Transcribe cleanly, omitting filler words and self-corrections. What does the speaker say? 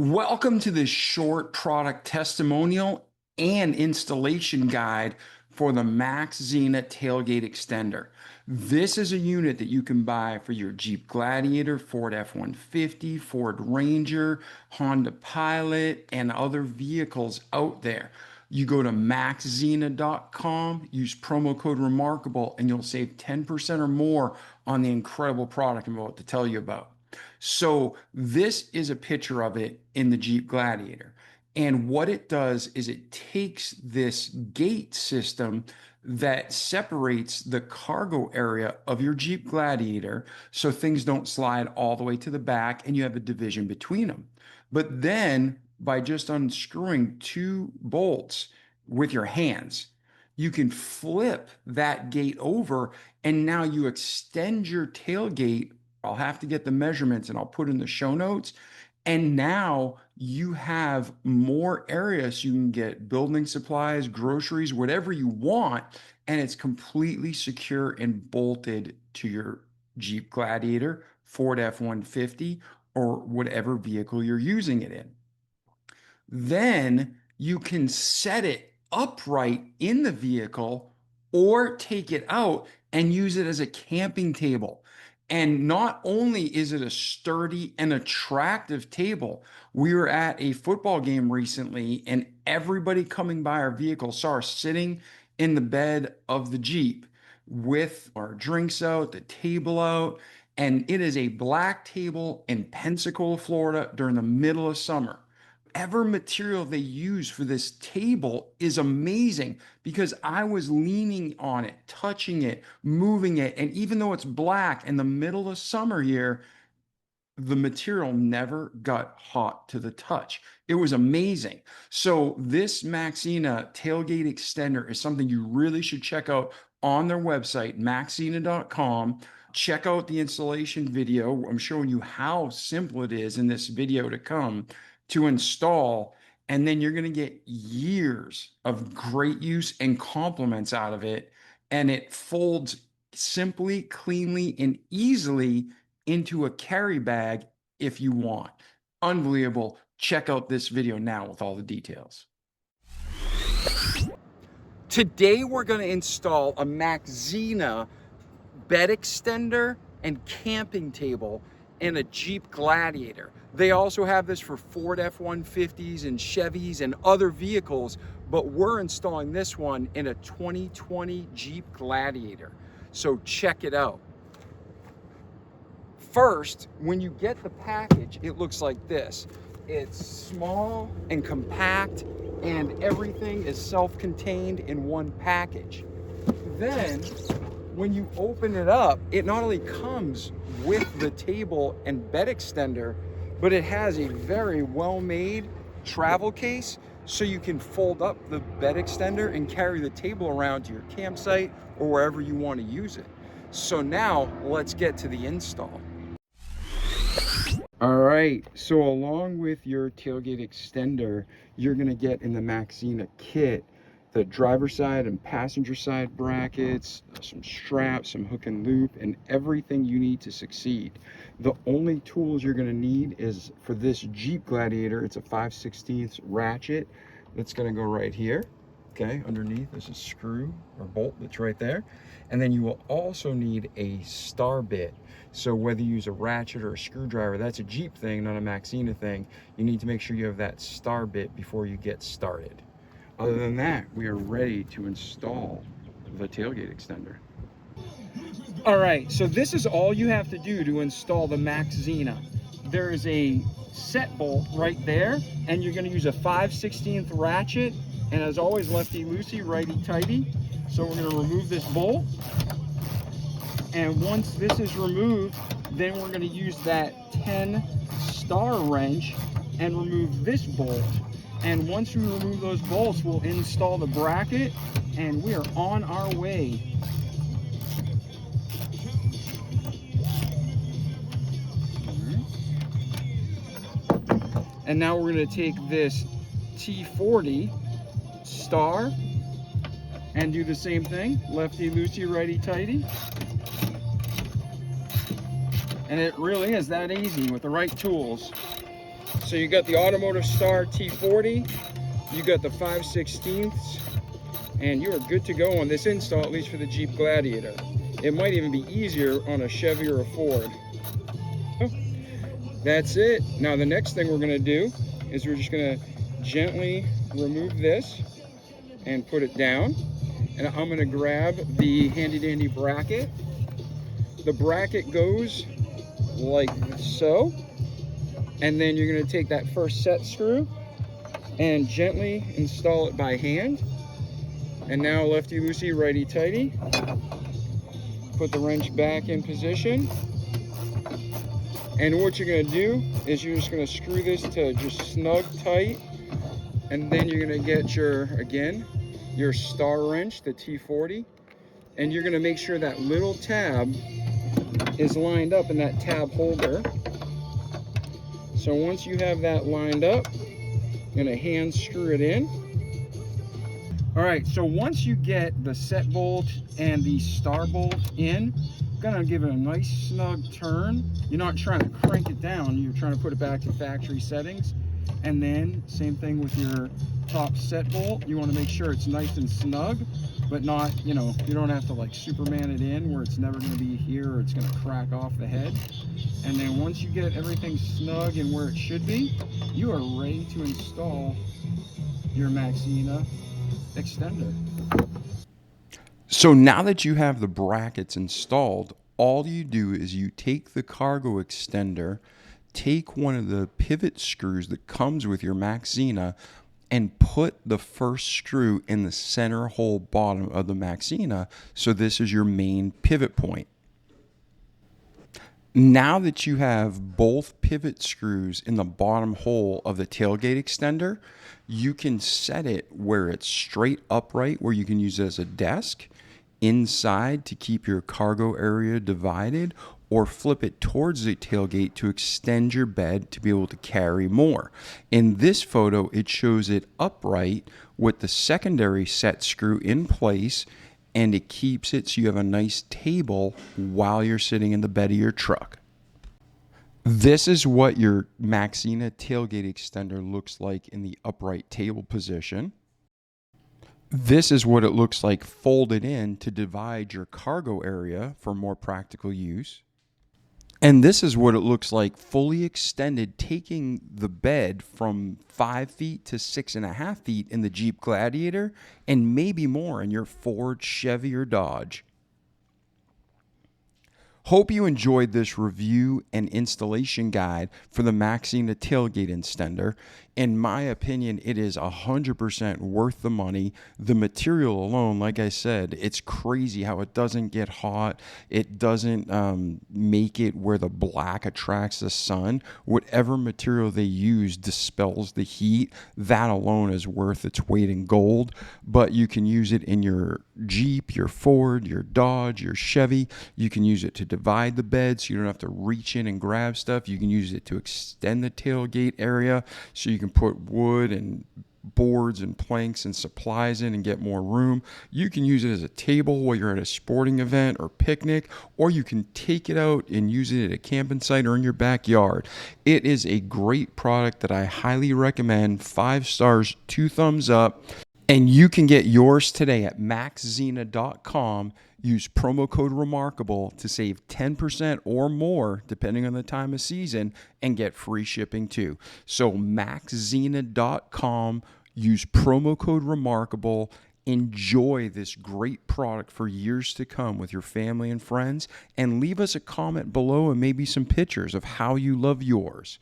Welcome to this short product testimonial and installation guide for the Maxzina Tailgate Extender. This is a unit that you can buy for your Jeep Gladiator, Ford F-150, Ford Ranger, Honda Pilot, and other vehicles out there. You go to maxzina.com, use promo code REMARKABLE, and you'll save 10% or more on the incredible product I'm about to tell you about. So this is a picture of it in the Jeep Gladiator. And what it does is it takes this gate system that separates the cargo area of your Jeep Gladiator so things don't slide all the way to the back and you have a division between them. But then by just unscrewing two bolts with your hands, you can flip that gate over and now you extend your tailgate. I'll have to get the measurements and I'll put in the show notes. And now you have more area so you can get building supplies, groceries, whatever you want. And it's completely secure and bolted to your Jeep Gladiator, Ford F-150, or whatever vehicle you're using it in. Then you can set it upright in the vehicle or take it out and use it as a camping table. And not only is it a sturdy and attractive table, we were at a football game recently and everybody coming by our vehicle saw us sitting in the bed of the Jeep with our drinks out, the table out, and it is a black table in Pensacola, Florida during the middle of summer. Whatever material they use for this table is amazing because I was leaning on it, touching it, moving it. And even though it's black in the middle of summer here, the material never got hot to the touch. It was amazing. So this Maxzina Tailgate Extender is something you really should check out on their website, maxzina.com. Check out the installation video. I'm showing you how simple it is in this video to come to install, and then you're going to get years of great use and compliments out of it. And it folds simply, cleanly, and easily into a carry bag if you want. Unbelievable. Check out this video now with all the details. Today we're going to install a Maxzina bed extender and camping table in a Jeep Gladiator. They also have this for Ford F-150s and Chevys and other vehicles, but we're installing this one in a 2020 Jeep Gladiator. So check it out. First, when you get the package, it looks like this. It's small and compact, and everything is self-contained in one package. Then, when you open it up, it not only comes with the table and bed extender, but it has a very well-made travel case so you can fold up the bed extender and carry the table around to your campsite or wherever you want to use it. So now let's get to the install. All right, so along with your tailgate extender, you're gonna get in the Maxzina kit the driver's side and passenger side brackets, some straps, some hook and loop, and everything you need to succeed. The only tools you're going to need is for this Jeep Gladiator, it's a 5/16 ratchet that's going to go right here. Okay, underneath there's a screw or bolt that's right there. And then you will also need a star bit. So whether you use a ratchet or a screwdriver, that's a Jeep thing, not a Maxzina thing. You need to make sure you have that star bit before you get started. Other than that, we are ready to install the tailgate extender. All right, so this is all you have to do to install the Maxzina. There is a set bolt right there, and you're gonna use a 5/16 ratchet, and as always, lefty-loosey, righty-tighty. So we're gonna remove this bolt, and once this is removed, then we're gonna use that 10 star wrench and remove this bolt. And once we remove those bolts, we'll install the bracket, and we are on our way. And now we're going to take this T40 star and do the same thing, lefty-loosey, righty-tighty. And it really is that easy with the right tools. So you got the Automotive Star T40, you got the 5/16, and you are good to go on this install, at least for the Jeep Gladiator. It might even be easier on a Chevy or a Ford. That's it. Now the next thing we're going to do is we're just going to gently remove this and put it down. And I'm going to grab the handy dandy bracket. The bracket goes like so. And then you're going to take that first set screw and gently install it by hand. And now lefty loosey, righty tighty. Put the wrench back in position. And what you're going to do is you're just going to screw this to just snug tight. And then you're going to get your, again, your star wrench, the T40. And you're going to make sure that little tab is lined up in that tab holder. So once you have that lined up, you're going to hand screw it in. All right, so once you get the set bolt and the star bolt in, gonna give it a nice snug turn. You're not trying to crank it down, you're trying to put it back to factory settings. And then same thing with your top set bolt. You want to make sure it's nice and snug, but not, you know, you don't have to like Superman it in where it's never going to be here or it's going to crack off the head. And then once you get everything snug and where it should be, you are ready to install your Maxzina extender. So now that you have the brackets installed, all you do is you take the cargo extender, take one of the pivot screws that comes with your Maxzina, and put the first screw in the center hole bottom of the Maxzina. So this is your main pivot point. Now that you have both pivot screws in the bottom hole of the tailgate extender, you can set it where it's straight upright, where you can use it as a desk, inside to keep your cargo area divided, or flip it towards the tailgate to extend your bed to be able to carry more. In this photo, it shows it upright with the secondary set screw in place, and it keeps it so you have a nice table while you're sitting in the bed of your truck. This is what your Maxzina tailgate extender looks like in the upright table position. This is what it looks like folded in to divide your cargo area for more practical use. And this is what it looks like fully extended, taking the bed from 5 feet to 6.5 feet in the Jeep Gladiator, and maybe more in your Ford, Chevy, or Dodge. Hope you enjoyed this review and installation guide for the Maxzina Tailgate Extender. In my opinion, it is 100% worth the money. The material alone, like I said, it's crazy how it doesn't get hot. It doesn't make it where the black attracts the sun. Whatever material they use dispels the heat. That alone is worth its weight in gold. But you can use it in your Jeep, your Ford, your Dodge, your Chevy. You can use it to divide the bed so you don't have to reach in and grab stuff. You can use it to extend the tailgate area so you can put wood and boards and planks and supplies in and get more room. You can use it as a table while you're at a sporting event or picnic, or you can take it out and use it at a camping site or in your backyard. It is a great product that I highly recommend. 5 stars, 2 thumbs up. And you can get yours today at maxzina.com. Use promo code REMARKABLE to save 10% or more, depending on the time of season, and get free shipping too. So maxzina.com, use promo code REMARKABLE. Enjoy this great product for years to come with your family and friends, and leave us a comment below and maybe some pictures of how you love yours.